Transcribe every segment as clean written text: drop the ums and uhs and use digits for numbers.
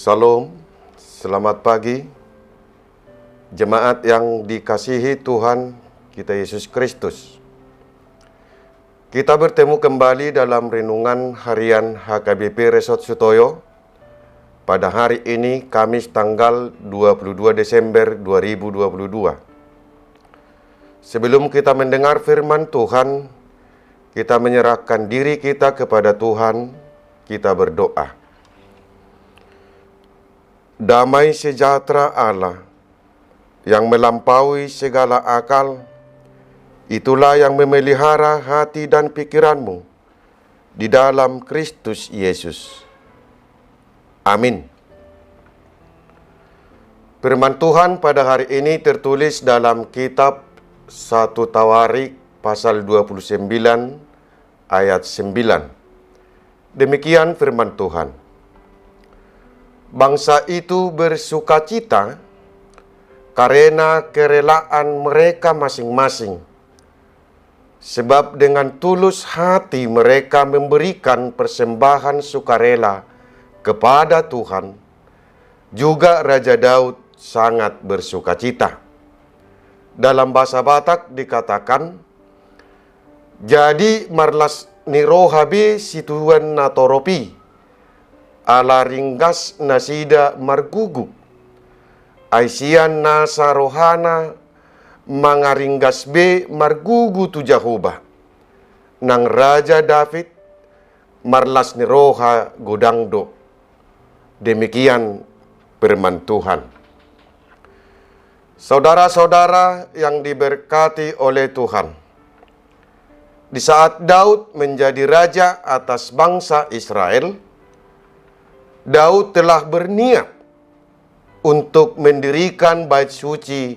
Salam, selamat pagi, jemaat yang dikasihi Tuhan kita Yesus Kristus. Kita bertemu kembali dalam renungan harian HKBP Resort Sutoyo pada hari ini, Kamis tanggal 22 Desember 2022. Sebelum kita mendengar firman Tuhan, kita menyerahkan diri kita kepada Tuhan, kita berdoa. Damai sejahtera Allah yang melampaui segala akal, itulah yang memelihara hati dan pikiranmu di dalam Kristus Yesus. Amin. Firman Tuhan pada hari ini tertulis dalam kitab 1 Tawarik pasal 29 ayat 9. Demikian firman Tuhan. Bangsa itu bersukacita karena kerelaan mereka masing-masing, sebab dengan tulus hati mereka memberikan persembahan sukarela kepada Tuhan. Juga Raja Daud sangat bersukacita. Dalam bahasa Batak dikatakan, jadi marlas nirohabe situan natoropi, ala ringgas nasida marguguk, aisian nasa rohana mangaringgas be margugu tu Jehovah, nang Raja David marlas niroha godangdo. Demikian firman Tuhan. Saudara-saudara yang diberkati oleh Tuhan, di saat Daud menjadi raja atas bangsa Israel, Daud telah berniat untuk mendirikan bait suci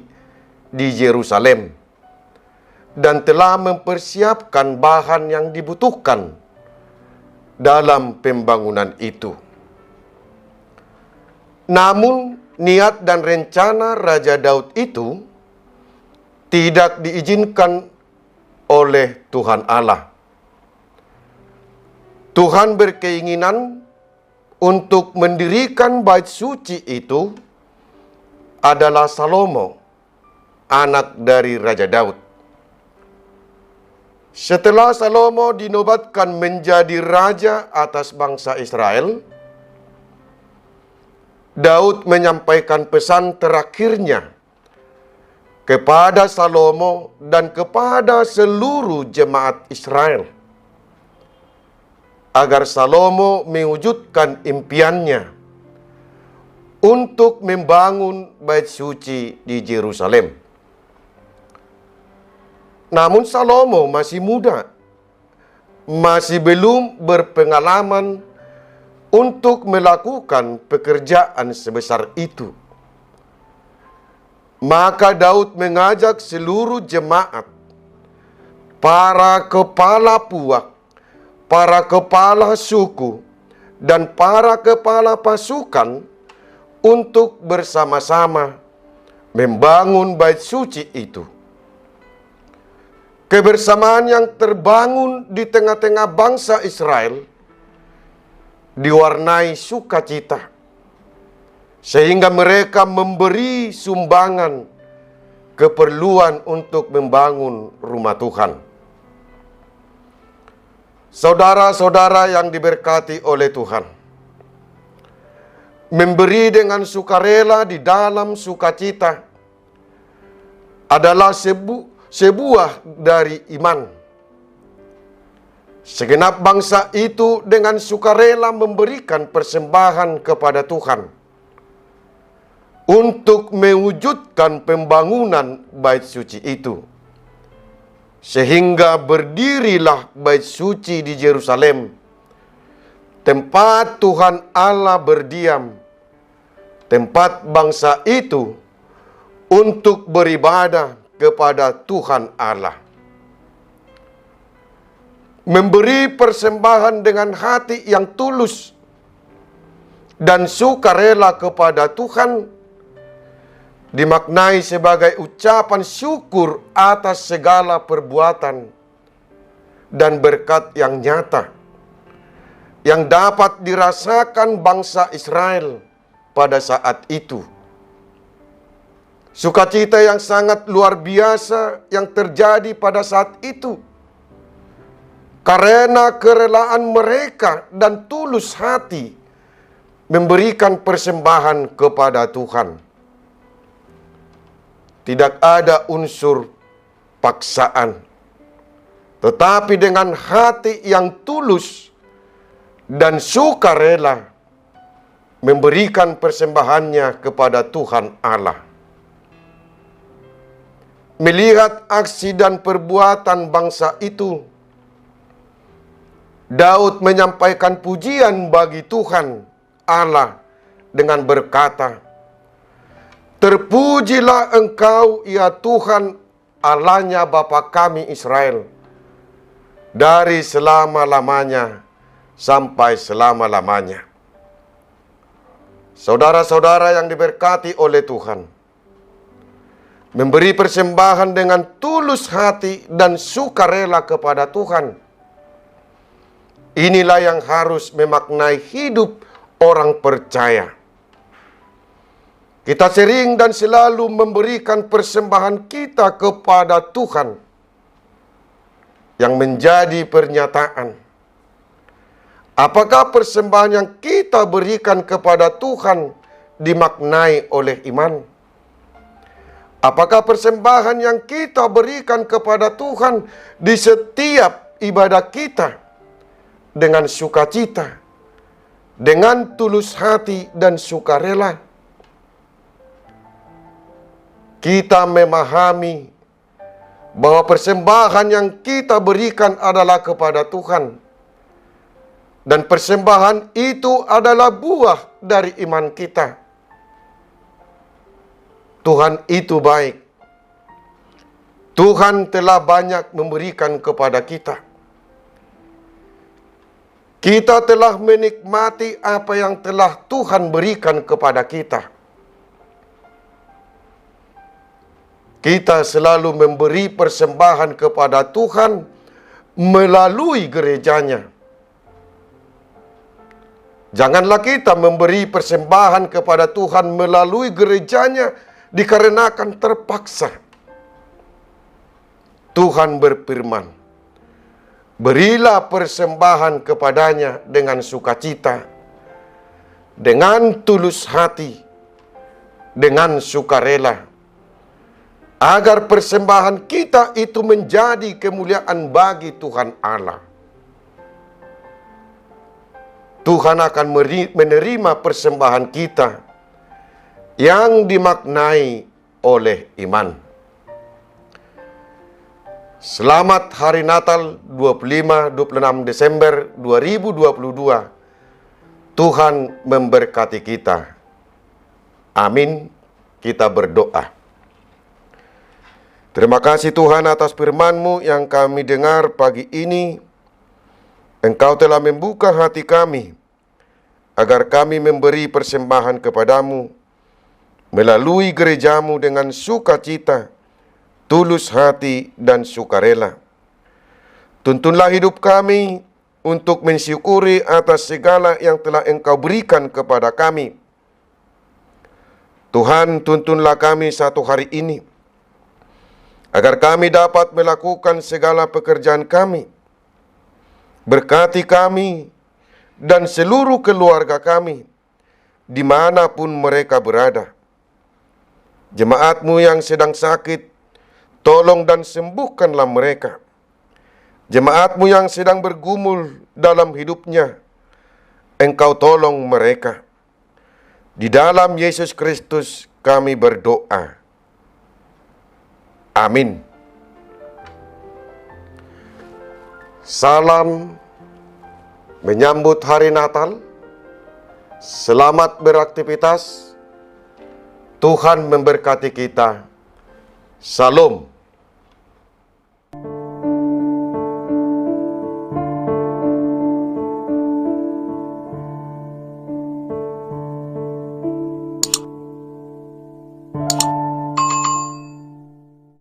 di Yerusalem dan telah mempersiapkan bahan yang dibutuhkan dalam pembangunan itu. Namun niat dan rencana Raja Daud itu tidak diizinkan oleh Tuhan Allah. Tuhan berkeinginan untuk mendirikan bait suci itu adalah Salomo, anak dari Raja Daud. Setelah Salomo dinobatkan menjadi raja atas bangsa Israel, Daud menyampaikan pesan terakhirnya kepada Salomo dan kepada seluruh jemaat Israel, agar Salomo mewujudkan impiannya untuk membangun bait suci di Yerusalem. Namun Salomo masih muda, masih belum berpengalaman untuk melakukan pekerjaan sebesar itu. Maka Daud mengajak seluruh jemaat, para kepala puak, para kepala suku, dan para kepala pasukan untuk bersama-sama membangun bait suci itu. Kebersamaan yang terbangun di tengah-tengah bangsa Israel diwarnai sukacita, sehingga mereka memberi sumbangan keperluan untuk membangun rumah Tuhan. Saudara-saudara yang diberkati oleh Tuhan, memberi dengan sukarela di dalam sukacita adalah sebuah dari iman. Segenap bangsa itu dengan sukarela memberikan persembahan kepada Tuhan untuk mewujudkan pembangunan bait suci itu, sehingga berdirilah bait suci di Yerusalem, tempat Tuhan Allah berdiam, tempat bangsa itu untuk beribadah kepada Tuhan Allah. Memberi persembahan dengan hati yang tulus dan sukarela kepada Tuhan dimaknai sebagai ucapan syukur atas segala perbuatan dan berkat yang nyata yang dapat dirasakan bangsa Israel pada saat itu. Sukacita yang sangat luar biasa yang terjadi pada saat itu. Karena kerelaan mereka dan tulus hati memberikan persembahan kepada Tuhan. Tidak ada unsur paksaan, tetapi dengan hati yang tulus dan sukarela memberikan persembahannya kepada Tuhan Allah. Melihat aksi dan perbuatan bangsa itu, Daud menyampaikan pujian bagi Tuhan Allah dengan berkata, "Terpujilah Engkau, ya Tuhan, Allahnya Bapa kami Israel, dari selama-lamanya sampai selama-lamanya." Saudara-saudara yang diberkati oleh Tuhan, memberi persembahan dengan tulus hati dan sukarela kepada Tuhan, inilah yang harus memaknai hidup orang percaya. Kita sering dan selalu memberikan persembahan kita kepada Tuhan yang menjadi pernyataan. Apakah persembahan yang kita berikan kepada Tuhan dimaknai oleh iman? Apakah persembahan yang kita berikan kepada Tuhan di setiap ibadah kita dengan sukacita, dengan tulus hati dan sukarela? Kita memahami bahwa persembahan yang kita berikan adalah kepada Tuhan, dan persembahan itu adalah buah dari iman kita. Tuhan itu baik. Tuhan telah banyak memberikan kepada kita. Kita telah menikmati apa yang telah Tuhan berikan kepada kita. Kita selalu memberi persembahan kepada Tuhan melalui gerejanya. Janganlah kita memberi persembahan kepada Tuhan melalui gerejanya dikarenakan terpaksa. Tuhan berfirman, "Berilah persembahan kepadanya dengan sukacita, dengan tulus hati, dengan sukarela, agar persembahan kita itu menjadi kemuliaan bagi Tuhan Allah." Tuhan akan menerima persembahan kita yang dimaknai oleh iman. Selamat Hari Natal 25-26 Desember 2022. Tuhan memberkati kita. Amin. Kita berdoa. Terima kasih Tuhan atas firman-Mu yang kami dengar pagi ini. Engkau telah membuka hati kami agar kami memberi persembahan kepadamu melalui gerejamu dengan sukacita, tulus hati, dan sukarela. Tuntunlah hidup kami untuk mensyukuri atas segala yang telah Engkau berikan kepada kami. Tuhan, tuntunlah kami satu hari ini, agar kami dapat melakukan segala pekerjaan kami. Berkati kami dan seluruh keluarga kami, dimanapun mereka berada. Jemaat-Mu yang sedang sakit, tolong dan sembuhkanlah mereka. Jemaat-Mu yang sedang bergumul dalam hidupnya, Engkau tolong mereka. Di dalam Yesus Kristus kami berdoa. Amin. Salam menyambut hari Natal. Selamat beraktivitas. Tuhan memberkati kita. Salam.